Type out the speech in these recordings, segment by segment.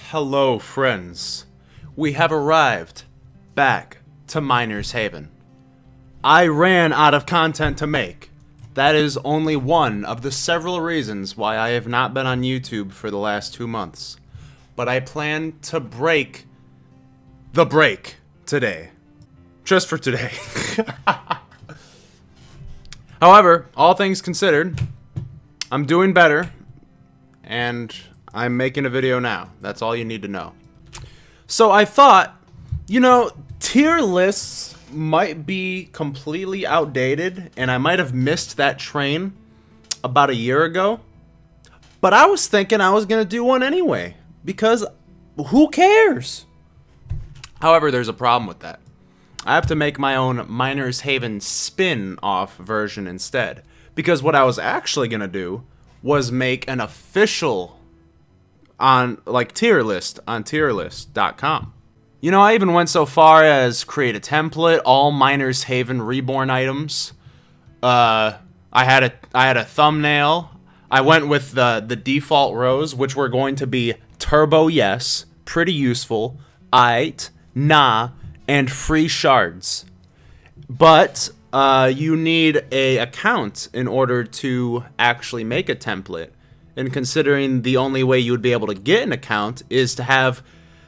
Hello, friends. We have arrived back to Miner's Haven. I ran out of content to make. That is only one of the several reasons why I have not been on YouTube for the last 2 months. But I plan to break the break today. Just for today. However, all things considered, I'm doing better, and I'm making a video now. That's all you need to know. So I thought, you know, tier lists might be completely outdated, and I might have missed that train about a year ago. But I was thinking I was going to do one anyway, because who cares? However, there's a problem with that. I have to make my own Miner's Haven spin-off version instead. Because what I was actually going to do was make an official tier list on tierlist.com. You know, I even went so far as create a template, all Miner's Haven Reborn items. I had a thumbnail. I went with the default rows, which were going to be turbo yes, pretty useful, aight, nah, and free shards. But you need an account in order to actually make a template. And considering the only way you would be able to get an account is to have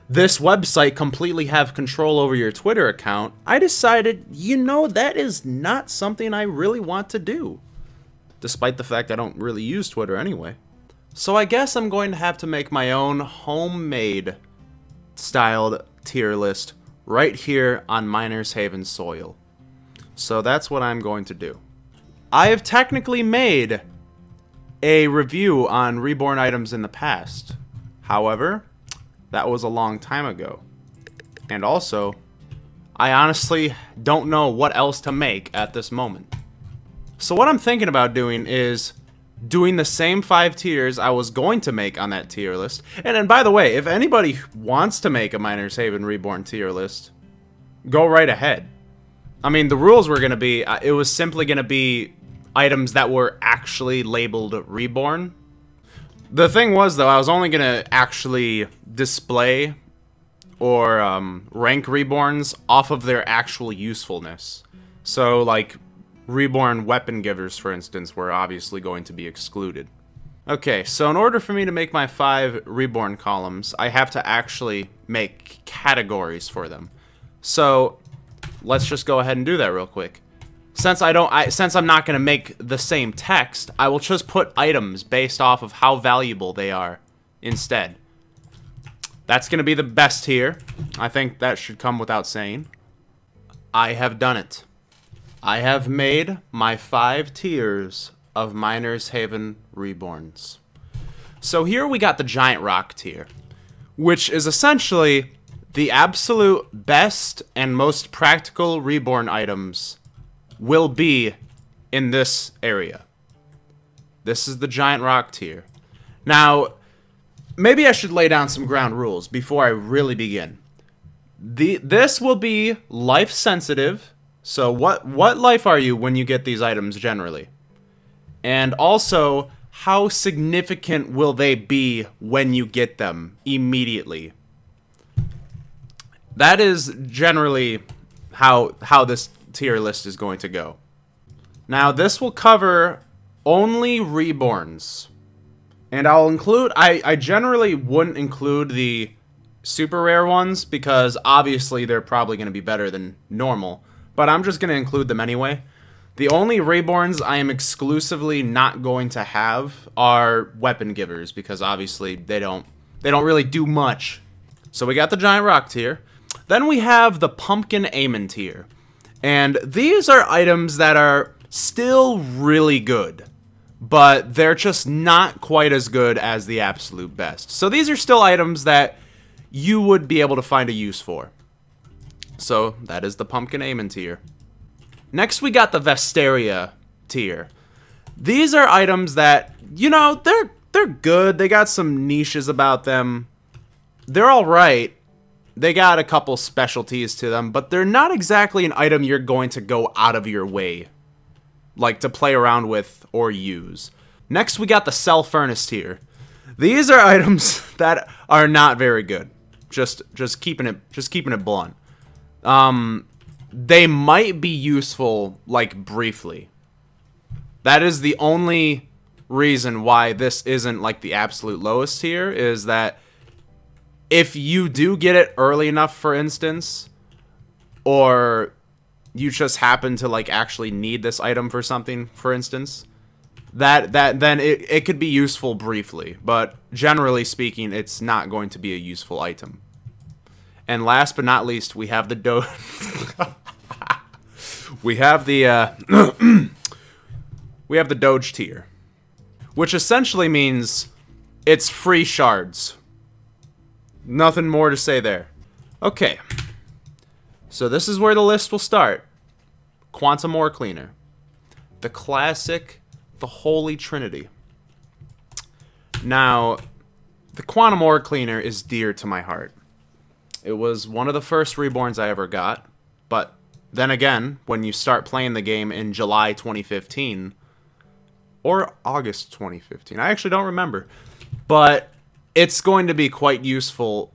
this website completely have control over your Twitter account, I decided, you know, that is not something I really want to do. Despite the fact I don't really use Twitter anyway. So I guess I'm going to have to make my own homemade styled tier list right here on Miner's Haven soil. So that's what I'm going to do. I have technically made a review on Reborn items in the past. However, that was a long time ago. And also, I honestly don't know what else to make at this moment. So what I'm thinking about doing is doing the same 5 tiers I was going to make on that tier list. And by the way, if anybody wants to make a Miner's Haven Reborn tier list, go right ahead. I mean, the rules were going to be, it was simply going to be items that were actually labeled Reborn. The thing was, though, I was only going to actually display or rank Reborns off of their actual usefulness. So, like, Reborn weapon givers, for instance, were obviously going to be excluded. Okay, so in order for me to make my 5 Reborn columns, I have to actually make categories for them. So, let's just go ahead and do that real quick. Since I'm not going to make the same text, I will just put items based off of how valuable they are instead. That's going to be the best tier. I think that should come without saying. I have done it. I have made my 5 tiers of Miner's Haven Reborns. So here we got the Giant Rock tier, which is essentially the absolute best and most practical Reborn items will be in this area. This is the Giant Rock tier. Now, maybe I should lay down some ground rules before I really begin. This will be life sensitive. So what life are you when you get these items generally? And also, how significant will they be when you get them immediately? That is generally how this tier list is going to go. Now, this will cover only Reborns. And I'll include, I generally wouldn't include the super rare ones because obviously they're probably going to be better than normal. But I'm just going to include them anyway. The only Reborns I am exclusively not going to have are weapon givers because obviously they don't really do much. So we got the Giant Rock tier. Then we have the Pumpkin Amen tier. And these are items that are still really good, but they're just not quite as good as the absolute best. So these are still items that you would be able to find a use for. So that is the Pumpkin Amen tier. Next we got the Vesteria tier. These are items that, you know, they're good. They got some niches about them. They're alright. They got a couple specialties to them, but they're not exactly an item you're going to go out of your way, like, to play around with or use. Next, we got the Cell Furnace tier. These are items that are not very good. Just keeping it blunt. They might be useful, like, briefly. That is the only reason why this isn't, like, the absolute lowest tier, is that if you do get it early enough, for instance, or you just happen to, like, actually need this item for something, for instance, then it could be useful briefly, but generally speaking, it's not going to be a useful item. And last but not least, we have the we have the we have the Doge tier, which essentially means it's free shards. Nothing more to say there. Okay, so this is where the list will start. Quantum Ore Cleaner, the classic, the Holy Trinity. Now, the Quantum Ore Cleaner is dear to my heart. It was one of the first Reborns I ever got, but then again, when you start playing the game in July 2015, or August 2015, I actually don't remember, but it's going to be quite useful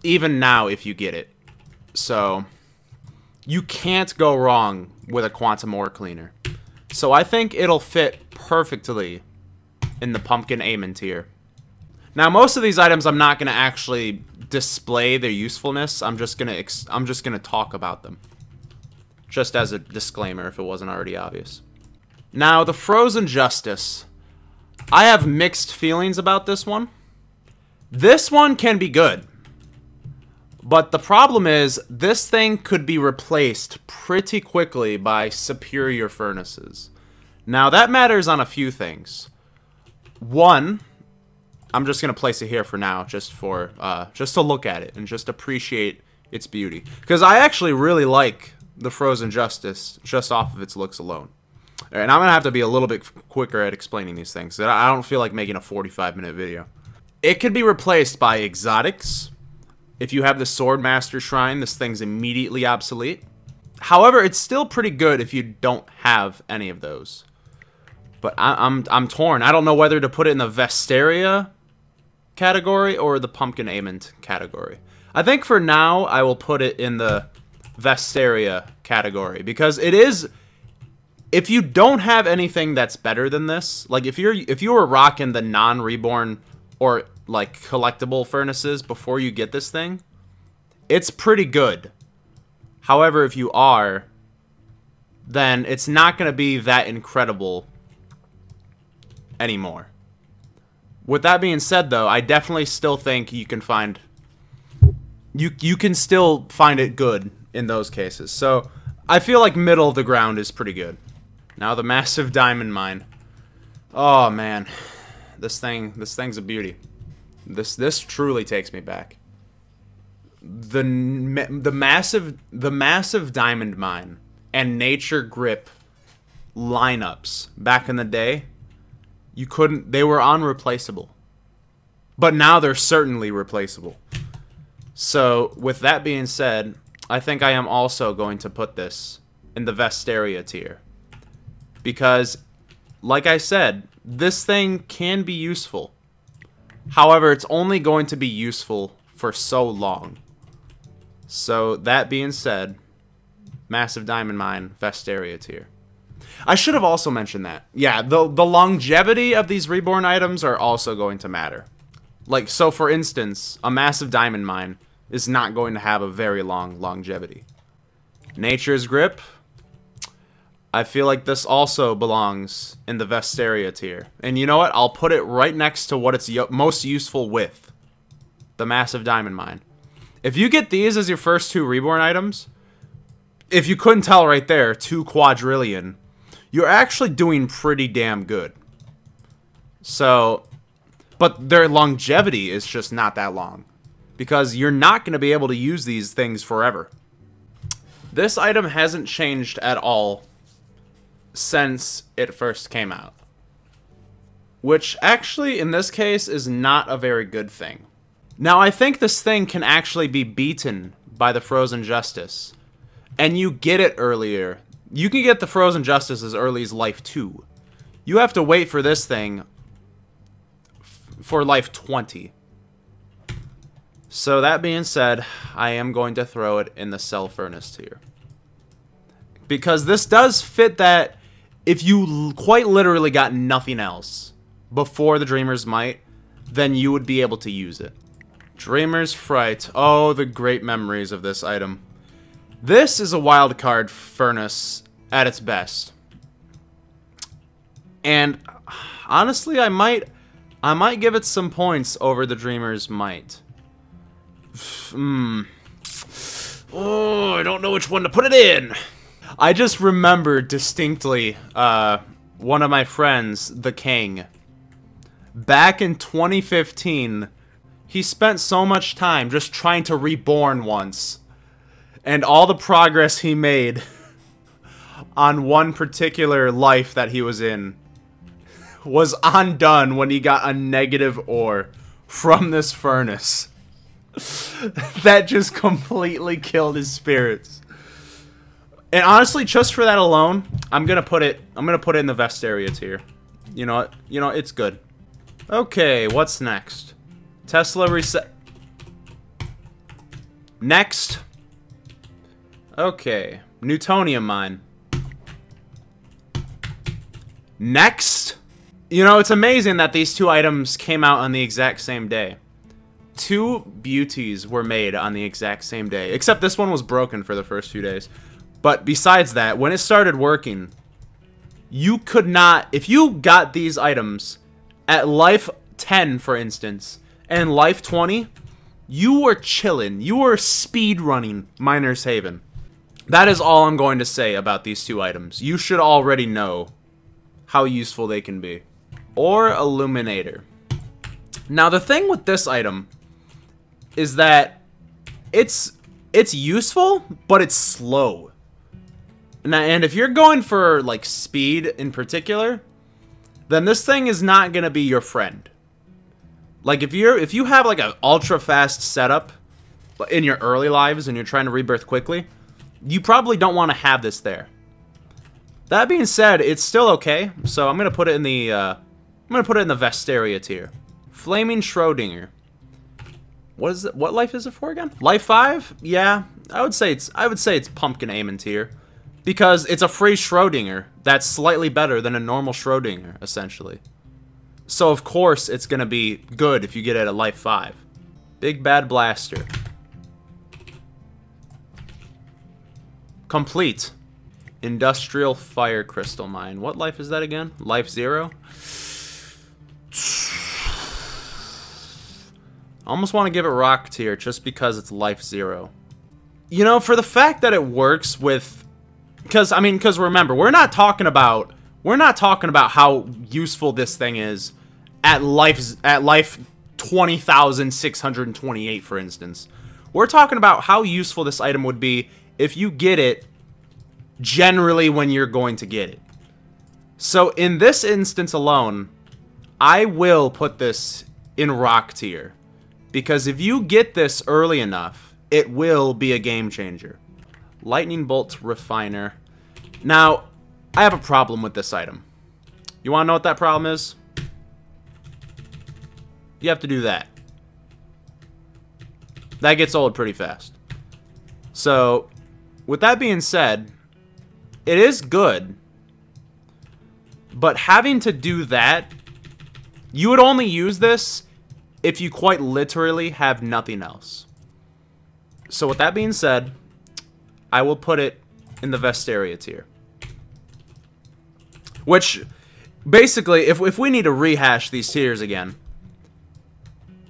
even now if you get it. So, you can't go wrong with a Quantum Ore Cleaner. So I think it'll fit perfectly in the Pumpkin Aemon tier. Now, most of these items I'm not going to actually display their usefulness. I'm just gonna talk about them, just as a disclaimer if it wasn't already obvious. Now, the Frozen Justice, I have mixed feelings about this one. This one can be good, but the problem is this thing could be replaced pretty quickly by superior furnaces. Now, that matters on a few things. One, I'm just going to place it here for now, just to look at it and just appreciate its beauty. Because I actually really like the Frozen Justice just off of its looks alone. And I'm going to have to be a little bit quicker at explaining these things. I don't feel like making a 45-minute video. It could be replaced by exotics. If you have the Swordmaster Shrine, this thing's immediately obsolete. However, it's still pretty good if you don't have any of those. But I'm torn. I don't know whether to put it in the Vesteria category or the Pumpkin Aemon category. I think for now I will put it in the Vesteria category, because it is, if you don't have anything that's better than this, like if you were rocking the non-Reborn or like collectible furnaces before you get this thing, it's pretty good. However, if you are, then it's not going to be that incredible anymore. With that being said, though, I definitely still think you can find... You can still find it good in those cases. So, I feel like middle of the ground is pretty good. Now, the Massive Diamond Mine. Oh, man. This thing's a beauty. This truly takes me back. The massive Diamond Mine and Nature Grip lineups back in the day, they were unreplaceable. But now they're certainly replaceable. So, with that being said, I think I am also going to put this in the Vesteria tier. Because, like I said, this thing can be useful. However, it's only going to be useful for so long. So, that being said, Massive Diamond Mine, Vesteria tier. I should have also mentioned that. Yeah, the longevity of these Reborn items are also going to matter. Like, so for instance, a Massive Diamond Mine is not going to have a very long longevity. Nature's Grip, I feel like this also belongs in the Vesteria tier. And you know what? I'll put it right next to what it's most useful with. The Massive Diamond Mine. If you get these as your first two Reborn items, if you couldn't tell right there, 2 quadrillion, you're actually doing pretty damn good. So, but their longevity is just not that long, because you're not going to be able to use these things forever. This item hasn't changed at all since it first came out, which actually in this case is not a very good thing. Now, I think this thing can actually be beaten by the Frozen Justice, and you get it earlier. You can get the Frozen Justice as early as Life 2. You have to wait for this thing for life 20. So that being said, I am going to throw it in the cell furnace tier. Because this does fit that if you quite literally got nothing else before the Dreamer's Might, then you would be able to use it. Dreamer's Fright. Oh, the great memories of this item. This is a wildcard furnace at its best. And honestly, I might give it some points over the Dreamer's Might. Oh, I don't know which one to put it in. I just remember distinctly one of my friends, the King. Back in 2015, he spent so much time just trying to reborn once. And all the progress he made on one particular life that he was in was undone when he got a negative ore from this furnace. That just completely killed his spirits. And honestly, just for that alone, I'm gonna put it in the Vestaria tier. You know what? You know, it's good. Okay, what's next? Tesla reset. Next. Okay, Newtonian Mine. Next. You know, it's amazing that these two items came out on the exact same day. Two beauties were made on the exact same day, except this one was broken for the first few days. But besides that, when it started working, you could not, if you got these items at life 10, for instance, and life 20, you were chilling. You were speed running Miner's Haven. That is all I'm going to say about these two items. You should already know how useful they can be. Or Illuminator. Now, the thing with this item is that it's useful, but it's slow. Now, and if you're going for like speed in particular, then this thing is not gonna be your friend. Like if you have like an ultra fast setup in your early lives and you're trying to rebirth quickly, you probably don't want to have this there. That being said, it's still okay, so I'm gonna put it in the Vestaria tier. Flaming Schrodinger. What is it? What life is it for again? Life 5? Yeah, I would say it's Pumpkin Aiming tier, because it's a free Schrodinger that's slightly better than a normal Schrodinger, essentially. So of course it's gonna be good if you get it at life 5. Big Bad Blaster. Complete. Industrial Fire Crystal Mine. What life is that again? Life 0? I almost want to give it rock tier just because it's life 0. You know, for the fact that it works with, because remember, we're not talking about how useful this thing is at life 20,628, for instance. We're talking about how useful this item would be if you get it generally when you're going to get it. So in this instance alone, I will put this in rock tier. Because if you get this early enough, it will be a game changer. Lightning Bolt Refiner. Now, I have a problem with this item. You want to know what that problem is? You have to do that. That gets old pretty fast. So, with that being said, it is good. But having to do that, you would only use this if you quite literally have nothing else. So with that being said, I will put it in the Vestaria tier. Which, basically, if we need to rehash these tiers again,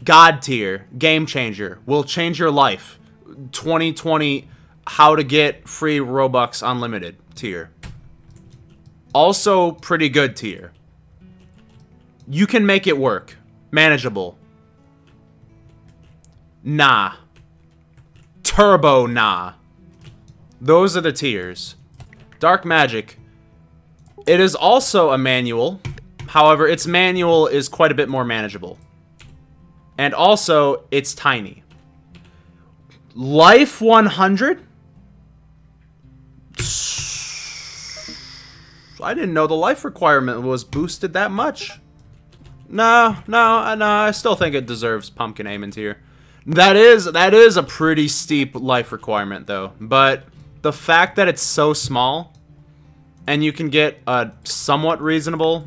God tier, Game Changer, will change your life. 2020, how to get free Robux unlimited tier. Also, pretty good tier. You can make it work. Manageable. Nah. Turbo nah. Those are the tiers. Dark Magic. It is also a manual. However, its manual is quite a bit more manageable. And also, it's tiny. Life 100? I didn't know the life requirement was boosted that much. No, I still think it deserves pumpkin aim into here. That is a pretty steep life requirement, though. But the fact that it's so small, and you can get a somewhat reasonable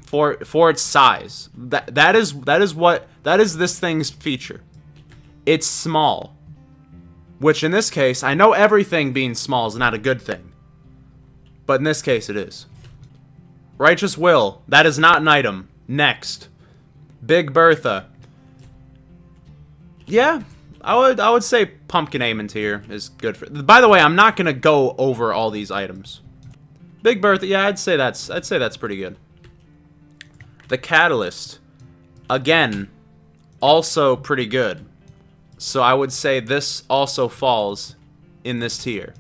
for its size, that is this thing's feature. It's small, which in this case, I know everything being small is not a good thing, but in this case, it is. Righteous Will, that is not an item. Next, Big Bertha. Yeah, I would say pumpkin aim into here is good for. By the way, I'm not gonna go over all these items. Big Bertha, yeah, I'd say that's pretty good. The Catalyst, again, also pretty good. So I would say this also falls in this tier.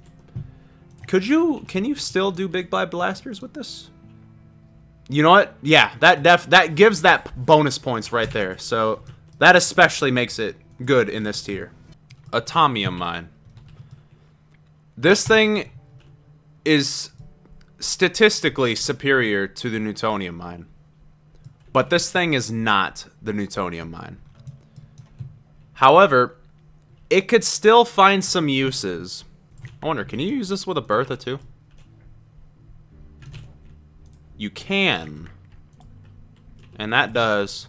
Can you still do big blasters with this? You know what? Yeah, that gives that bonus points right there. So that especially makes it good in this tier. Atomium Mine. This thing is statistically superior to the Newtonian Mine. But this thing is not the Newtonian Mine. However, it could still find some uses. I wonder, can you use this with a Bertha too? You can. And that does.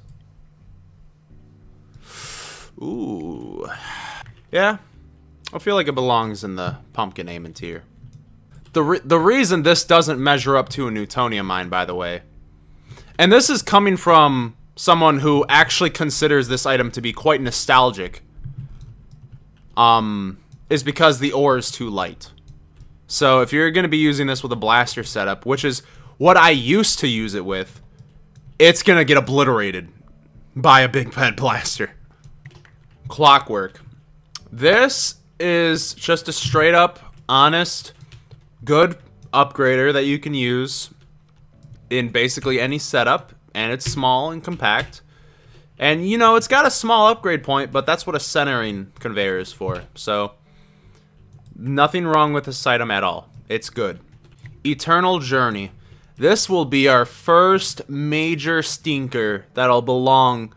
Ooh. Yeah. I feel like it belongs in the pumpkin aiming tier. The reason this doesn't measure up to a Newtonian Mine, by the way, and this is coming from someone who actually considers this item to be quite nostalgic, is because the ore is too light. So if you're going to be using this with a blaster setup, which is what I used to use it with, it's going to get obliterated by a big bad blaster. Clockwork. This is just a straight up, honest, good upgrader that you can use in basically any setup, and it's small and compact. And, you know, it's got a small upgrade point, but that's what a centering conveyor is for. So, nothing wrong with this item at all. It's good. Eternal Journey. This will be our first major stinker that'll belong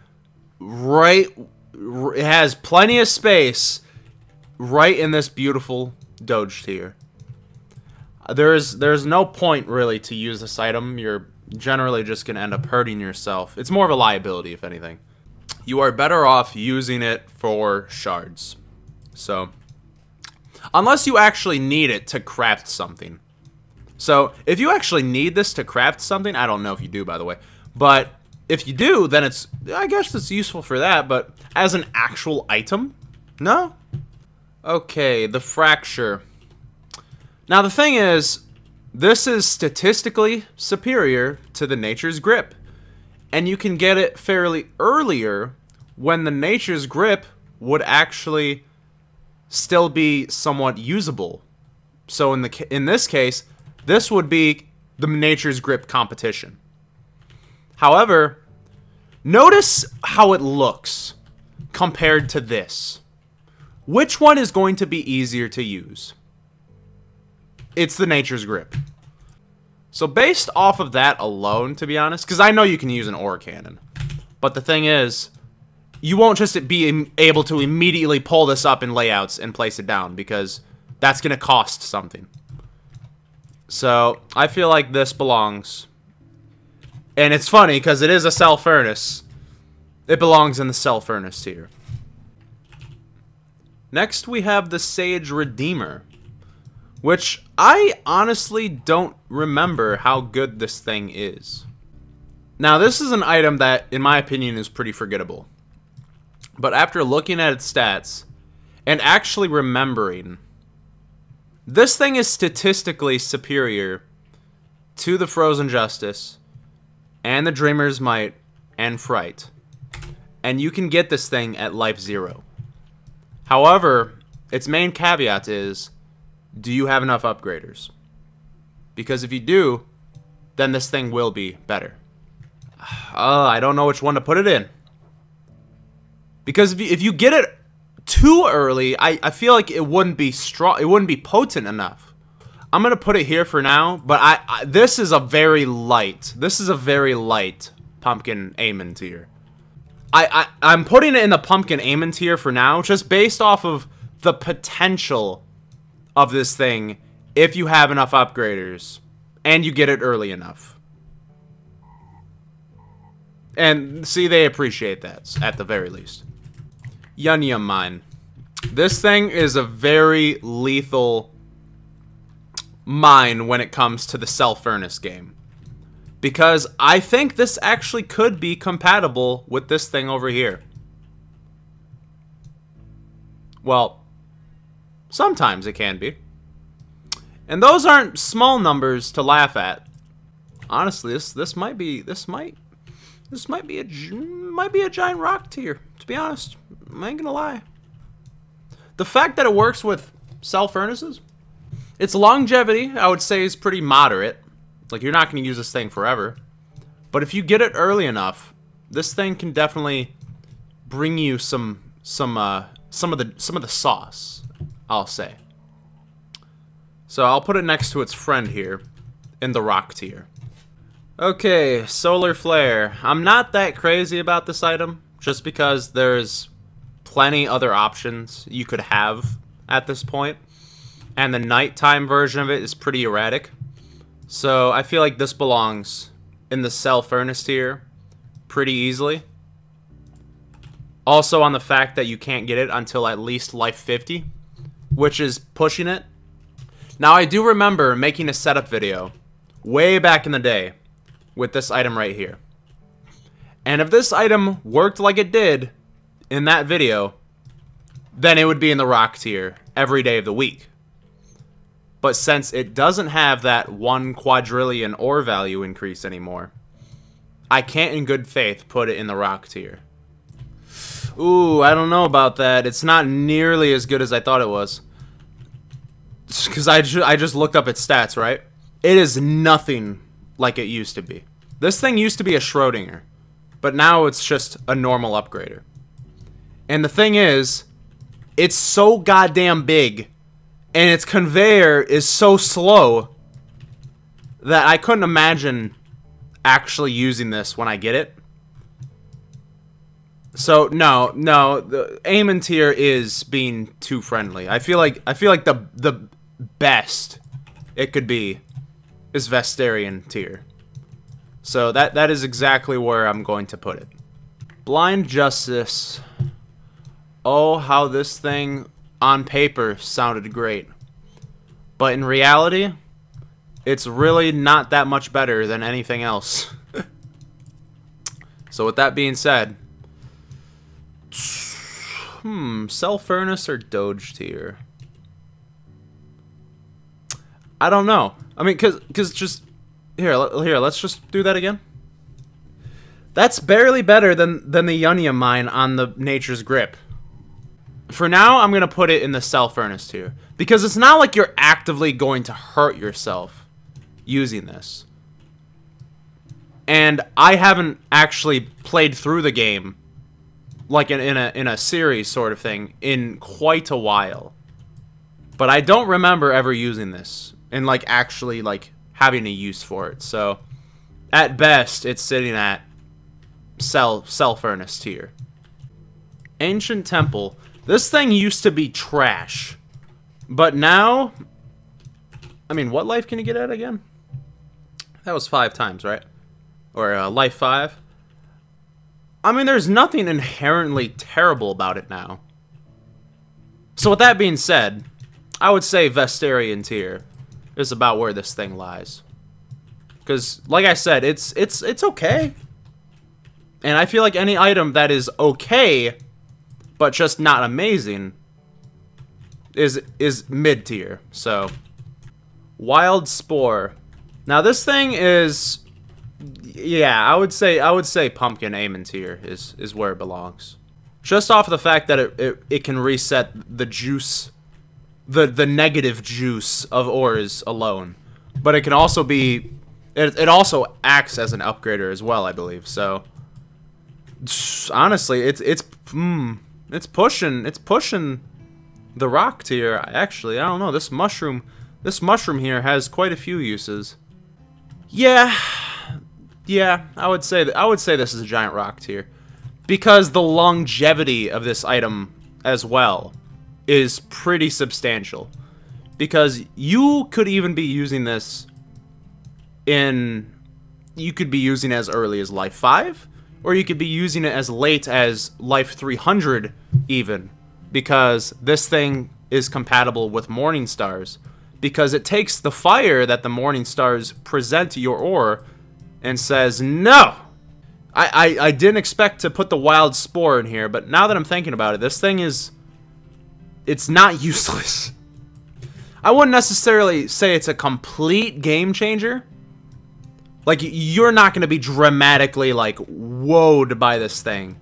right... It has plenty of space right in this beautiful Doge tier. There's no point really to use this item. You're generally just going to end up hurting yourself. It's more of a liability, if anything. You are better off using it for shards. So, unless you actually need it to craft something. So, if you actually need this to craft something, I don't know if you do, by the way, but if you do, then I guess it's useful for that, but as an actual item, no? Okay, the Fracture. Now, the thing is, this is statistically superior to the Nature's Grip, and you can get it fairly earlier when the Nature's Grip would actually still be somewhat usable. So in this case, this would be the Nature's Grip competition. However, notice how it looks compared to this. Which one is going to be easier to use? It's the Nature's Grip. So based off of that alone, to be honest, because I know you can use an ore cannon, but the thing is, you won't just be able to immediately pull this up in layouts and place it down, because that's going to cost something. So I feel like this belongs. And it's funny, because it is a cell furnace. It belongs in the cell furnace tier. Next, we have the Sage Redeemer, which I honestly don't remember how good this thing is. Now, this is an item that, in my opinion, is pretty forgettable. But after looking at its stats, and actually remembering, this thing is statistically superior to the Frozen Justice, and the Dreamer's Might, and Fright. And you can get this thing at life 0. However, its main caveat is, do you have enough upgraders? Because if you do, then this thing will be better. I don't know which one to put it in. Because if you get it too early, I feel like it wouldn't be strong. It wouldn't be potent enough. I'm gonna put it here for now, but this is a very light pumpkin Amon tier. I'm putting it in the pumpkin Amon tier for now, just based off of the potential of this thing if you have enough upgraders and you get it early enough. And see, they appreciate that at the very least. Atomium Mine. This thing is a very lethal mine when it comes to the cell furnace game, because I think this actually could be compatible with this thing over here. Well, sometimes it can be, and those aren't small numbers to laugh at. Honestly, this might be a giant rock tier, to be honest. I ain't gonna lie. The fact that it works with cell furnaces, its longevity, I would say, is pretty moderate. Like, you're not going to use this thing forever. But if you get it early enough, this thing can definitely bring you some of the sauce, I'll say. So I'll put it next to its friend here in the rock tier. Okay, solar flare. I'm not that crazy about this item, just because there's plenty other options you could have at this point. And the nighttime version of it is pretty erratic. So I feel like this belongs in the cell furnace tier pretty easily. Also on the fact that you can't get it until at least life 50, which is pushing it. Now I do remember making a setup video way back in the day with this item right here. And if this item worked like it did in that video, then it would be in the rock tier every day of the week. But since it doesn't have that 1 quadrillion ore value increase anymore, I can't in good faith put it in the rock tier. Ooh, I don't know about that. It's not nearly as good as I thought it was. Because I just looked up its stats, right? It is nothing like it used to be. This thing used to be a Schrodinger, but now it's just a normal upgrader. And the thing is, it's so goddamn big, and its conveyor is so slow that I couldn't imagine actually using this when I get it. So no, the Amon tier is being too friendly. I feel like the best it could be is Vestarian tier. So that is exactly where I'm going to put it. Blind Justice. Oh, how this thing on paper sounded great. But in reality, it's really not that much better than anything else. So with that being said, cell furnace or Doge tier? I don't know. I mean, cause just here, let's just do that again. That's barely better than the Atomium Mine on the Nature's Grip. For now, I'm gonna put it in the cell furnace tier, because it's not like you're actively going to hurt yourself using this. And I haven't actually played through the game like in a series sort of thing in quite a while. But I don't remember ever using this and like actually like having a use for it. So at best, it's sitting at cell furnace tier. Ancient Temple. This thing used to be trash, but now, I mean, what life can you get at again? That was 5 times, right? Or life 5. I mean, there's nothing inherently terrible about it now. So with that being said, I would say Vestarian tier is about where this thing lies. Because, like I said, it's okay. And I feel like any item that is okay, but just not amazing, is mid tier. So, Wild Spore. Now this thing is, yeah, I would say Pumpkin Amon tier is where it belongs. Just off of the fact that it can reset the juice, the negative juice of ores alone, but it can also be, it also acts as an upgrader as well, I believe. So honestly, it's pushing the rock tier. Actually, I don't know, this mushroom This mushroom here has quite a few uses. Yeah, I would say this is a giant rock tier, because the longevity of this item as well is pretty substantial. Because you could even be using this you could be using it as early as life 5, or you could be using it as late as life 300 even, because this thing is compatible with morning stars, because it takes the fire that the morning stars present to your ore and says, no! I didn't expect to put the wild spore in here, but now that I'm thinking about it, this thing it's not useless. I wouldn't necessarily say it's a complete game changer. Like, you're not going to be dramatically, like, woed by this thing.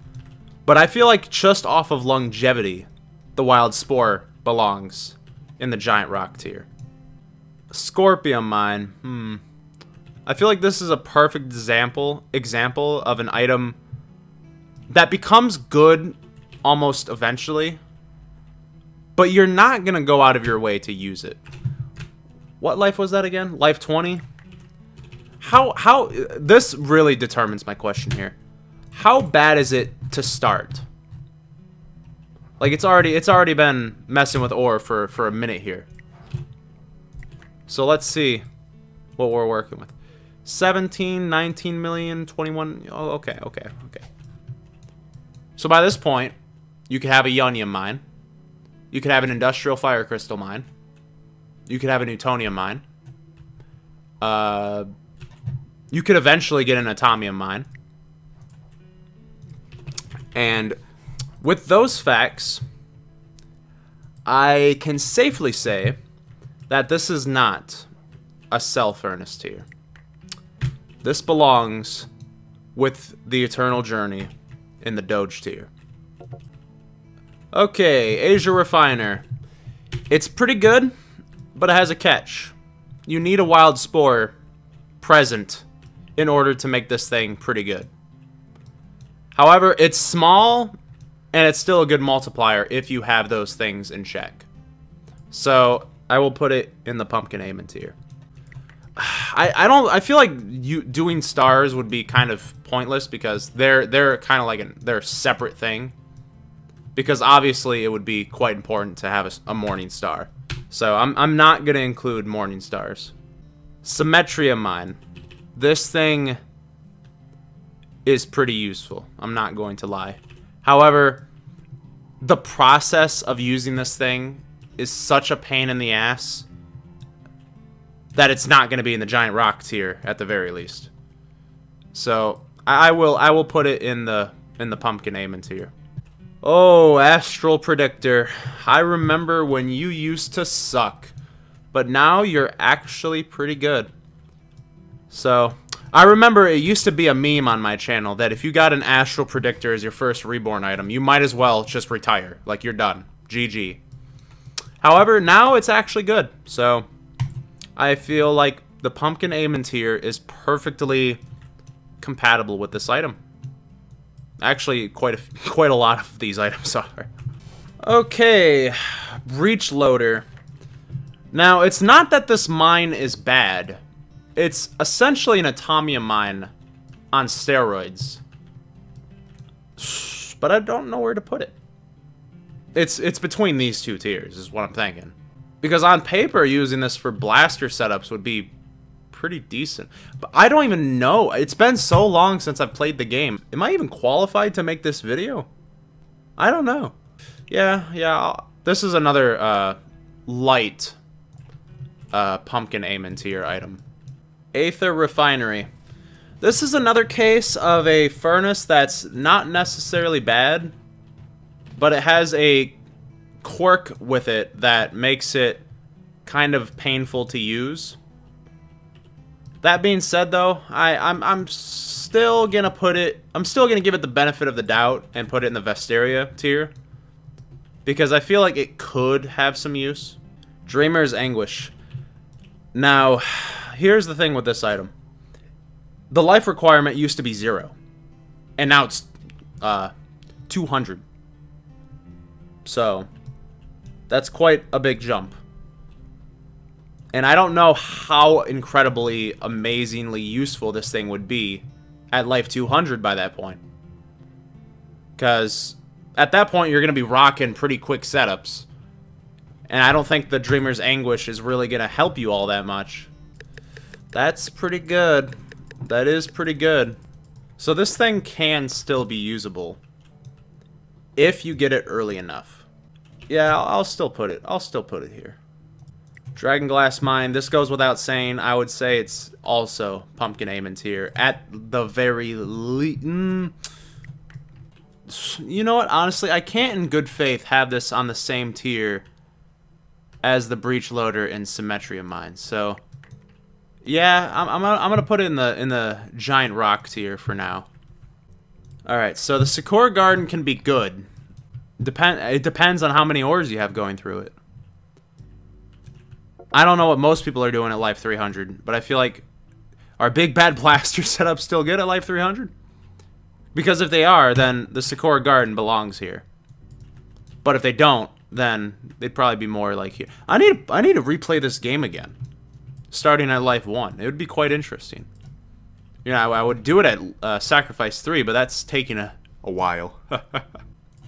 But I feel like just off of longevity, the wild spore belongs in the giant rock tier. Scorpium Mine. I feel like this is a perfect example of an item that becomes good almost eventually, but you're not going to go out of your way to use it. What life was that again? Life 20? How this really determines my question here. How bad is it to start? Like, it's already been messing with ore for a minute here. So let's see what we're working with. 17, 19 million, 21. Oh, okay. So by this point, you could have a Atomium Mine. You could have an Industrial Fire Crystal Mine. You could have a Newtonian Mine. You could eventually get an Atomium Mine. And with those facts, I can safely say that this is not a Cell Furnace tier. This belongs with the Eternal Journey in the Doge tier. Okay, Aether Refiner. It's pretty good, but it has a catch. You need a wild spore present in order to make this thing pretty good. However, it's small, and it's still a good multiplier if you have those things in check. So I will put it in the Pumpkin Amen tier. I feel like doing stars would be kind of pointless, because they're kind of like they're a separate thing. Because obviously it would be quite important to have a morning star. So I'm not gonna include morning stars. Symmetria Mine. This thing is pretty useful. I'm not going to lie. However, the process of using this thing is such a pain in the ass that it's not going to be in the giant rock tier at the very least. So I will put it in the Pumpkin Amen tier. Oh, Astral Predictor. I remember when you used to suck, but now you're actually pretty good. So I remember it used to be a meme on my channel that if you got an Astral Predictor as your first Reborn item, you might as well just retire. Like, you're done. GG. However, now it's actually good. So I feel like the Pumpkin Amen tier is perfectly compatible with this item. Actually, quite a lot of these items are. Okay, Breach Loader. Now, it's not that this mine is bad. It's essentially an Atomium Mine on steroids. But I don't know where to put it. It's between these two tiers, is what I'm thinking. Because on paper, using this for blaster setups would be pretty decent. But I don't even know. It's been so long since I've played the game. Am I even qualified to make this video? I don't know. Yeah. This is another light Pumpkin Amen tier item. Aether Refinery. This is another case of a furnace that's not necessarily bad, but it has a quirk with it that makes it kind of painful to use. That being said, though, I'm still gonna give it the benefit of the doubt and put it in the Vestiria tier, because I feel like it could have some use. Dreamer's Anguish. Now, here's the thing with this item. The life requirement used to be 0, and now it's 200. So that's quite a big jump. And I don't know how incredibly, amazingly useful this thing would be at Life 200 by that point. Because at that point, you're going to be rocking pretty quick setups. And I don't think the Dreamer's Anguish is really going to help you all that much. That's pretty good. That is pretty good. So this thing can still be usable if you get it early enough. Yeah, I'll still put it. I'll still put it here. Dragonglass Mine. This goes without saying. I would say it's also Pumpkin Aim tier at the very least. You know what? Honestly, I can't in good faith have this on the same tier as the Breach Loader and Symmetria Mine. So yeah, I'm gonna put it in the Giant Rock tier for now. All right, so the Sakura Garden can be good. It depends on how many ores you have going through it. I don't know what most people are doing at Life 300, but I feel like our big bad blaster setup still good at Life 300? Because if they are, then the Sakura Garden belongs here. But if they don't, then they'd probably be more like here. I need to replay this game again, starting at Life 1. It would be quite interesting. You know, I would do it at Sacrifice 3, but that's taking a while.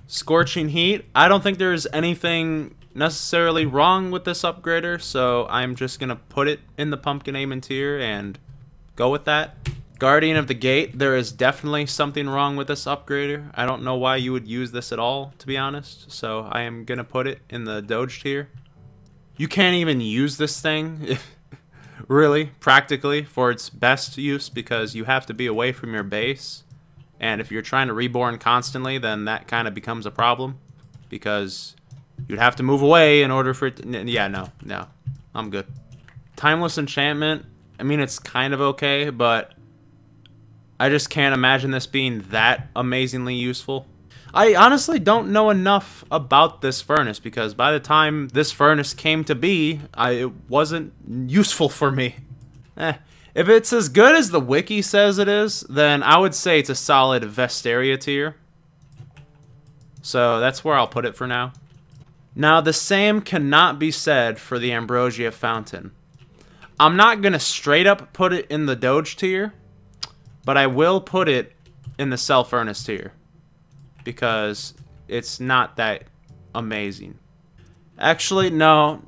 Scorching Heat. I don't think there's anything necessarily wrong with this upgrader, so I'm just gonna put it in the Pumpkin Aim tier and go with that. Guardian of the Gate. There is definitely something wrong with this upgrader. I don't know why you would use this at all, to be honest, so I am gonna put it in the Doge tier. You can't even use this thing really, practically, for its best use, because you have to be away from your base. And if you're trying to reborn constantly, then that kind of becomes a problem, because you'd have to move away in order for it to... Yeah, no, I'm good. Timeless Enchantment, I mean, it's kind of okay, but I just can't imagine this being that amazingly useful. I honestly don't know enough about this furnace, because by the time this furnace came to be, it wasn't useful for me. If it's as good as the wiki says it is, then I would say it's a solid Vesteria tier. So that's where I'll put it for now. Now, the same cannot be said for the Ambrosia Fountain. I'm not going to straight up put it in the Doge tier, but I will put it in the Cell Furnace tier, because it's not that amazing. Actually, no.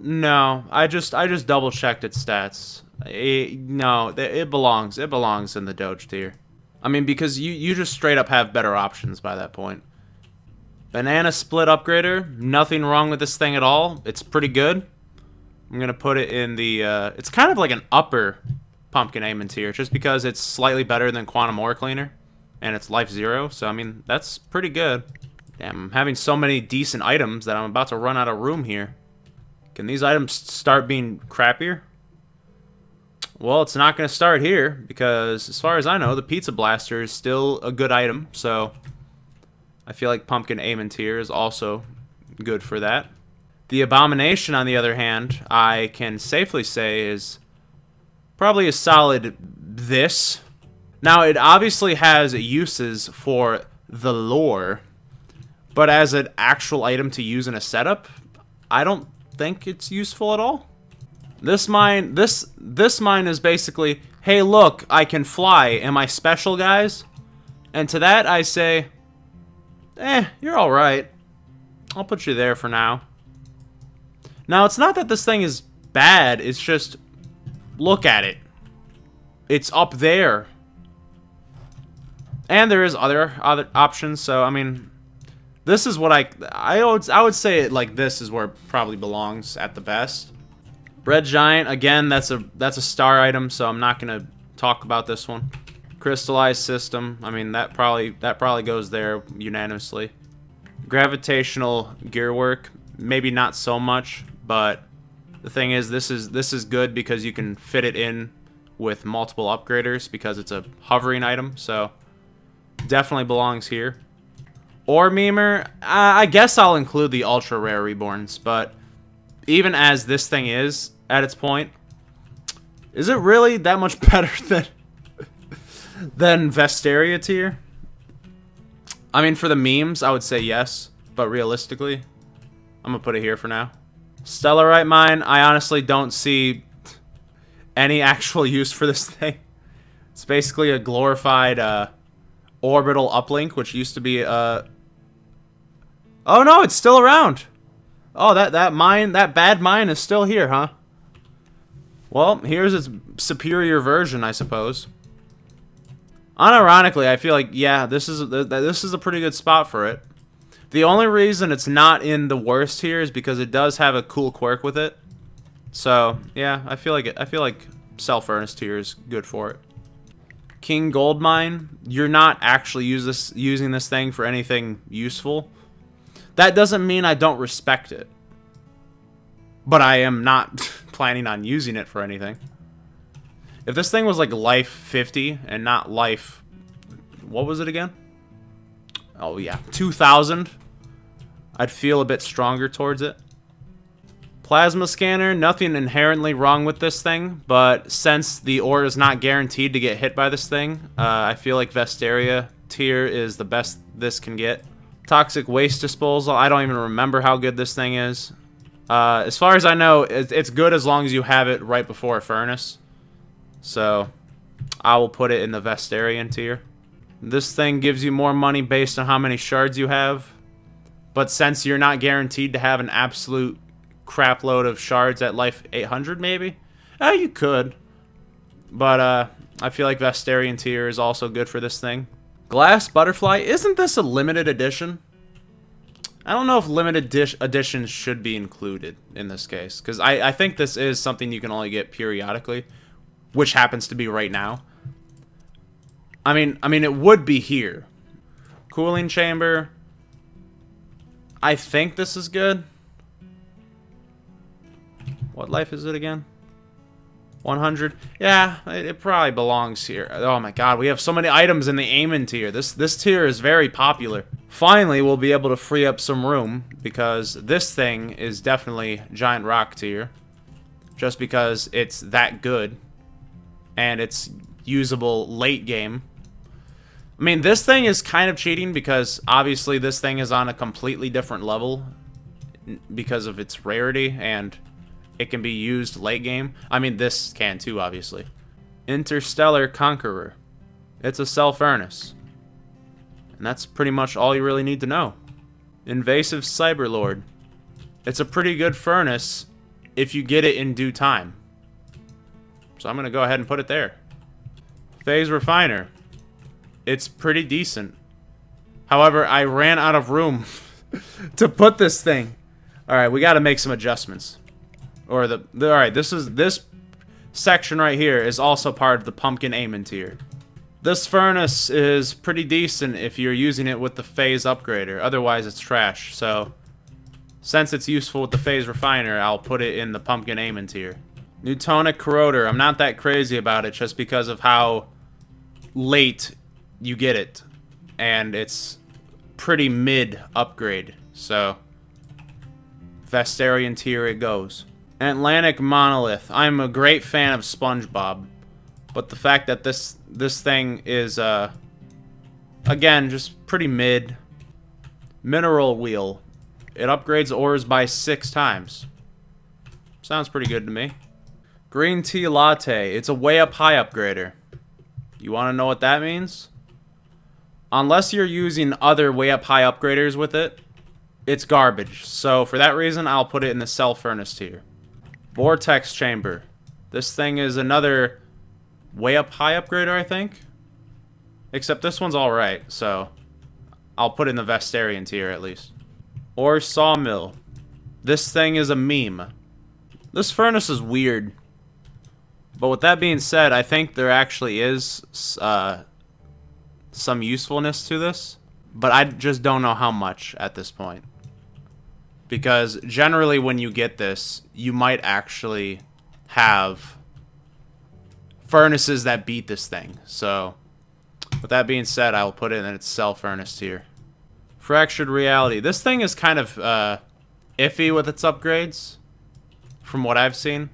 I just double checked its stats. No, it belongs in the Doge tier. I mean, because you just straight up have better options by that point. Banana Split Upgrader, nothing wrong with this thing at all. It's pretty good. I'm gonna put it in the it's kind of like an upper Pumpkin Aim tier, just because it's slightly better than Quantum Ore Cleaner, and it's Life 0, so I mean, that's pretty good. Damn, I'm having so many decent items that I'm about to run out of room here. Can these items start being crappier? Well, it's not going to start here, because as far as I know, the Pizza Blaster is still a good item, so I feel like Pumpkin Aim tier is also good for that. The Abomination, on the other hand, I can safely say is probably a solid this. Now, it obviously has uses for the lore, but as an actual item to use in a setup, I don't think it's useful at all. This mine is basically, hey look, I can fly, am I special, guys? And to that I say, you're alright. I'll put you there for now. Now, it's not that this thing is bad, it's just, look at it. It's up there. And there is other options, so I mean, this is what I would say it like this is where it probably belongs at the best. Red Giant, again, that's a star item, so I'm not gonna talk about this one. Crystallized System, I mean, that probably goes there unanimously. Gravitational Gearwork, maybe not so much, but the thing is, this is good because you can fit it in with multiple upgraders, because it's a hovering item, so definitely belongs here. Ore Memer, I guess I'll include the ultra rare Reborns, but even as this thing is at its point, is it really that much better than Vesteria tier? I mean, for the memes, I would say yes, but realistically, I'm gonna put it here for now. Stellarite Mine, I honestly don't see any actual use for this thing. It's basically a glorified orbital uplink, which used to be oh no, it's still around. Oh, that bad mine is still here, huh? Well, here's its superior version, I suppose. Unironically, I feel like, yeah, this is a pretty good spot for it. The only reason it's not in the worst tier is because it does have a cool quirk with it. So, yeah, I feel like Cell Furnace tier is good for it. King Gold Mine, you're not actually using this thing for anything useful. That doesn't mean I don't respect it. But I am not planning on using it for anything. If this thing was like life 50 and not life... What was it again? Oh yeah, 2000. I'd feel a bit stronger towards it. Plasma Scanner, nothing inherently wrong with this thing, but since the ore is not guaranteed to get hit by this thing, I feel like Vesteria tier is the best this can get. Toxic Waste Disposal, I don't even remember how good this thing is. As far as I know, it's good as long as you have it right before a furnace. So, I will put it in the Vestarian tier. This thing gives you more money based on how many shards you have. But since you're not guaranteed to have an absolute crap load of shards at life 800, maybe? You could. But, I feel like Vestarian tier is also good for this thing. Glass Butterfly, isn't this a limited edition? I don't know if limited editions should be included in this case, because I think this is something you can only get periodically, which happens to be right now. I mean, it would be here. Cooling Chamber. I think this is good. What life is it again? 100. Yeah, it probably belongs here. Oh my god, we have so many items in the Aemon tier. This tier is very popular. Finally, we'll be able to free up some room, because this thing is definitely Giant Rock tier. Just because it's that good. And it's usable late game. I mean, this thing is kind of cheating, because obviously this thing is on a completely different level because of its rarity, and it can be used late game. I mean, this can too, obviously. Interstellar Conqueror. It's a cell furnace. And that's pretty much all you really need to know. Invasive Cyberlord. It's a pretty good furnace if you get it in due time. So I'm going to go ahead and put it there. Phase Refiner. It's pretty decent. However, I ran out of room to put this thing. Alright, we got to make some adjustments. Or alright, this section right here is also part of the Pumpkin Aemon tier. This furnace is pretty decent if you're using it with the Phase Upgrader. Otherwise, it's trash. So, since it's useful with the Phase Refiner, I'll put it in the Pumpkin Aemon tier. Newtonic Corroder. I'm not that crazy about it just because of how late you get it. And it's pretty mid upgrade. So, Vestarian tier it goes. Atlantic Monolith. I'm a great fan of SpongeBob, but the fact that this thing is again just pretty mid. Mineral Wheel. It upgrades ores by 6 times. Sounds pretty good to me. Green Tea Latte. It's a way up high upgrader. You want to know what that means? Unless you're using other way up high upgraders with it, it's garbage. So for that reason, I'll put it in the Cell Furnace tier. Vortex Chamber. This thing is another way up high upgrader, I think. Except this one's alright, so I'll put it in the Vestarian tier at least. Or Sawmill. This thing is a meme. This furnace is weird. But with that being said, I think there actually is some usefulness to this. But I just don't know how much at this point. Because generally when you get this, you might actually have furnaces that beat this thing. So, with that being said, I will put it in its Cell Furnace tier. Fractured Reality. This thing is kind of iffy with its upgrades, from what I've seen.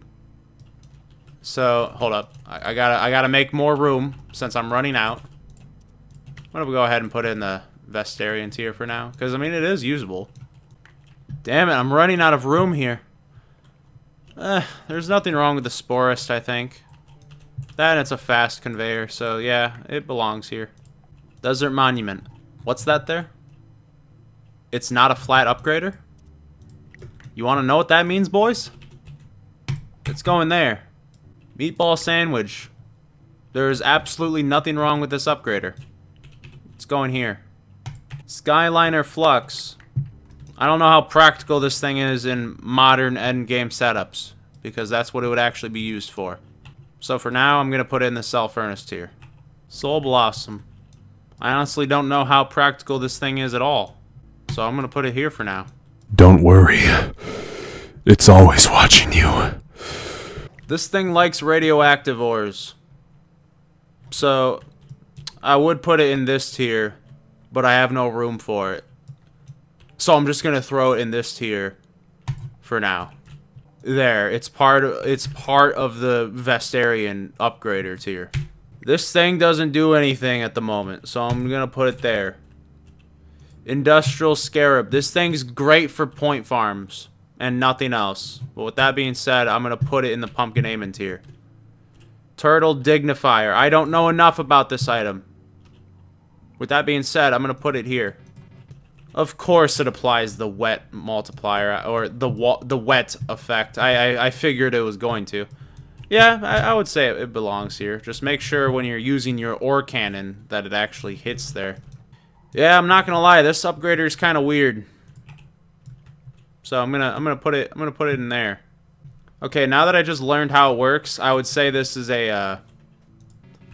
So, hold up. I gotta make more room since I'm running out. I'm gonna go ahead and put it in the Vestarian tier for now, because I mean it is usable. Damn it, I'm running out of room here. There's nothing wrong with the Sporist, I think. That and it's a fast conveyor, so yeah, it belongs here. Desert Monument. What's that there? It's not a flat upgrader? You want to know what that means, boys? It's going there. Meatball sandwich. There's absolutely nothing wrong with this upgrader. It's going here. Skyliner Flux. I don't know how practical this thing is in modern endgame setups, because that's what it would actually be used for. So for now, I'm going to put it in the cell furnace tier. Soul Blossom. I honestly don't know how practical this thing is at all. So I'm going to put it here for now. Don't worry. It's always watching you. This thing likes radioactive ores. So I would put it in this tier, but I have no room for it. So I'm just going to throw it in this tier for now. There, it's part of the Vestarian upgrader tier. This thing doesn't do anything at the moment, so I'm gonna put it there. Industrial Scarab. This thing's great for point farms and nothing else. But with that being said, I'm gonna put it in the Pumpkin Aemon tier. Turtle Dignifier. I don't know enough about this item. With that being said, I'm gonna put it here. Of course it applies the wet multiplier, or the wet effect. I figured it was going to. Yeah, I would say it belongs here. Just make sure when you're using your ore cannon that it actually hits there. Yeah, I'm not gonna lie, this upgrader is kind of weird. So I'm gonna put it in there. Okay, now that I just learned how it works, I would say this is a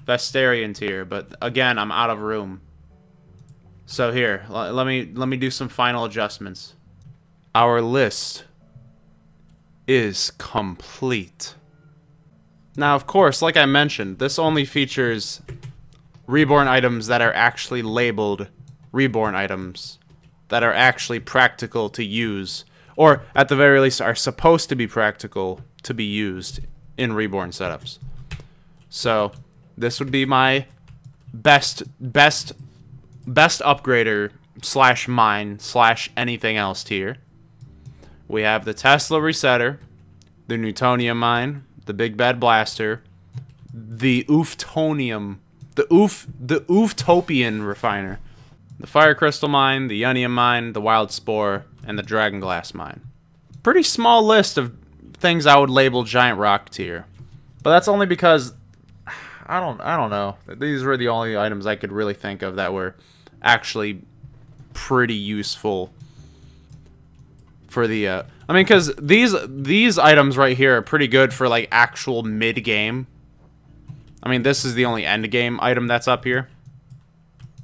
Vestarian tier, but again, I'm out of room. So here, let me do some final adjustments. Our list is complete. Now, of course, like I mentioned, this only features Reborn items that are actually labeled Reborn items, that are actually practical to use, or at the very least are supposed to be practical to be used in Reborn setups. So, this would be my best upgrader / mine / anything else tier. We have the Tesla Resetter, the Newtonian Mine, the Big Bad Blaster, the Utopian Refiner, the Fire Crystal Mine, the Atomium Mine, the Wild Spore, and the Dragonglass Mine. Pretty small list of things I would label Giant Rock tier, but that's only because I don't know. These were the only items I could really think of that were actually pretty useful for the I mean, because these items right here are pretty good for like actual mid-game. I mean, this is the only end-game item that's up here,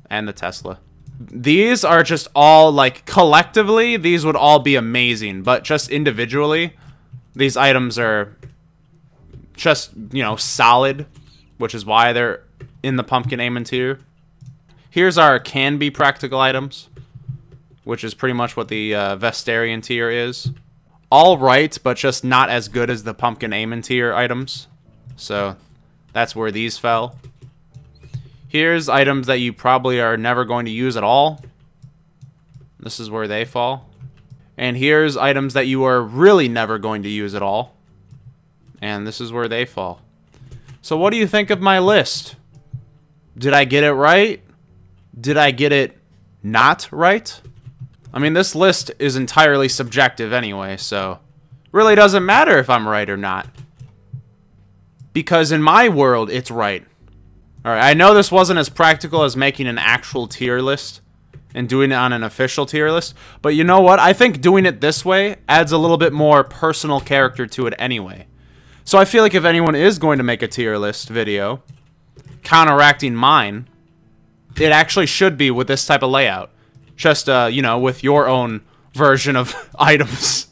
and the Tesla. These are just all like collectively, these would all be amazing, but just individually, these items are just, you know, solid, which is why they're in the Pumpkin Aemon tier. Here's our can be practical items, which is pretty much what the Vestarian tier is. All right, but just not as good as the Pumpkin Aemon tier items. So that's where these fell. Here's items that you probably are never going to use at all. This is where they fall. And here's items that you are really never going to use at all. And this is where they fall. So what do you think of my list? Did I get it right? Did I get it not right? I mean, this list is entirely subjective anyway, so really doesn't matter if I'm right or not. Because in my world, it's right. Alright, I know this wasn't as practical as making an actual tier list and doing it on an official tier list, but you know what? I think doing it this way adds a little bit more personal character to it anyway. So I feel like if anyone is going to make a tier list video, counteracting mine, it actually should be with this type of layout. Just, you know, with your own version of items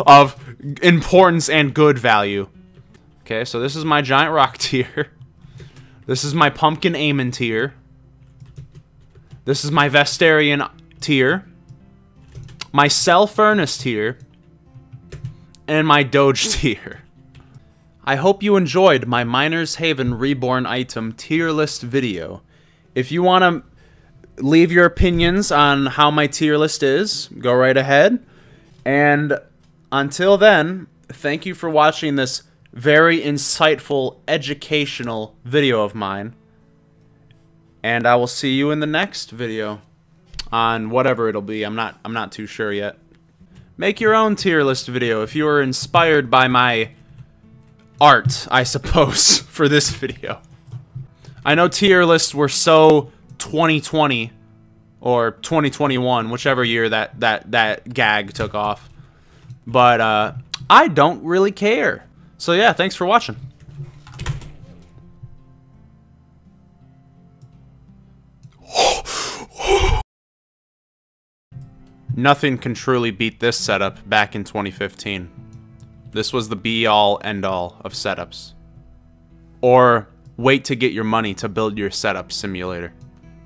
of importance and good value. Okay, so this is my Giant Rock tier. This is my Pumpkin Aemon tier. This is my Vestarian tier. My Cell Furnace tier. And my Doge tier. I hope you enjoyed my Miner's Haven Reborn item tier list video. If you want to leave your opinions on how my tier list is, go right ahead. And until then, thank you for watching this very insightful, educational video of mine. And I will see you in the next video on whatever it'll be. I'm not too sure yet. Make your own tier list video if you are inspired by my art, I suppose, for this video. I know tier lists were so 2020 or 2021, whichever year that gag took off. But I don't really care. So yeah, thanks for watching. Nothing can truly beat this setup back in 2015. This was the be-all, end-all of setups. Or wait to get your money to build your setup simulator.